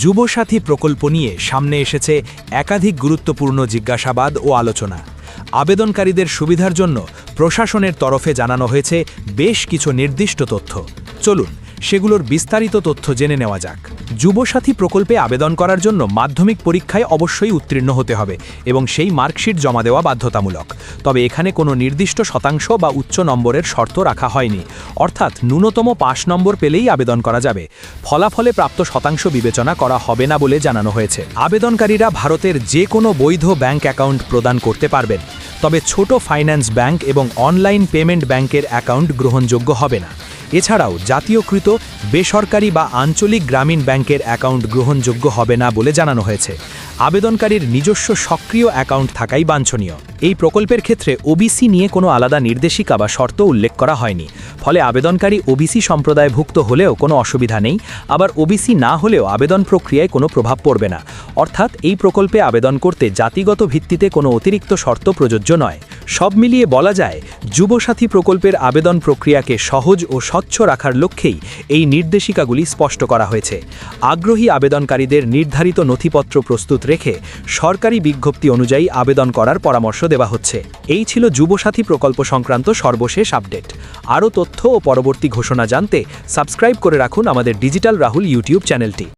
যুবসাথী প্রকল্প নিয়ে সামনে এসেছে একাধিক গুরুত্বপূর্ণ জিজ্ঞাসাবাদ ও আলোচনা। আবেদনকারীদের সুবিধার জন্য প্রশাসনের তরফে জানানো হয়েছে বেশ কিছু নির্দিষ্ট তথ্য। চলুন সেগুলোর বিস্তারিত তথ্য জেনে নেওয়া যাক। যুবসাথী প্রকল্পে আবেদন করার জন্য মাধ্যমিক পরীক্ষায় অবশ্যই উত্তীর্ণ হতে হবে এবং সেই মার্কশিট জমা দেওয়া বাধ্যতামূলক। তবে এখানে কোনো নির্দিষ্ট শতাংশ বা উচ্চ নম্বরের শর্ত রাখা হয়নি, অর্থাৎ ন্যূনতম ৫ নম্বর পেলেই আবেদন করা যাবে। ফলাফলে প্রাপ্ত শতাংশ বিবেচনা করা হবে না বলে জানানো হয়েছে। আবেদনকারীরা ভারতের যে কোনো বৈধ ব্যাংক অ্যাকাউন্ট প্রদান করতে পারবেন, তবে ছোট ফাইন্যান্স ব্যাংক এবং অনলাইন পেমেন্ট ব্যাংকের অ্যাকাউন্ট গ্রহণযোগ্য হবে না। এছাড়াও জাতীয়কৃত বেসরকারি বা আঞ্চলিক গ্রামীণ ব্যাংকের অ্যাকাউন্ট গ্রহণযোগ্য হবে না বলে জানানো হয়েছে। আবেদনকারীর নিজস্ব সক্রিয় অ্যাকাউন্ট থাকাই বাঞ্ছনীয়। এই প্রকল্পের ক্ষেত্রে ওবিসি নিয়ে কোনো আলাদা নির্দেশিকা বা শর্ত উল্লেখ করা হয়নি, ফলে আবেদনকারী ওবিসি সম্প্রদায়ভুক্ত হলেও কোনো অসুবিধা নেই, আবার ওবিসি না হলেও আবেদন প্রক্রিয়ায় কোনো প্রভাব পড়বে না। অর্থাৎ এই প্রকল্পে আবেদন করতে জাতিগত ভিত্তিতে কোনো অতিরিক্ত শর্ত প্রযোজ্য নয়। সব মিলিয়ে বলা যায়, যুবসাথী প্রকল্পের আবেদন প্রক্রিয়াকে সহজ ও স্বচ্ছ রাখার লক্ষ্যেই এই নির্দেশিকাগুলি স্পষ্ট করা হয়েছে। আগ্রহী আবেদনকারীদের নির্ধারিত নথিপত্র প্রস্তুত রেখে সরকারি বিজ্ঞপ্তি অনুযায়ী আবেদন করার পরামর্শ দেওয়া হচ্ছে। এই ছিল যুবসাথী প্রকল্প সংক্রান্ত সর্বশেষ আপডেট। আরও তথ্য ও পরবর্তী ঘোষণা জানতে সাবস্ক্রাইব করে রাখুন আমাদের ডিজিটাল রাহুল ইউটিউব চ্যানেলটি।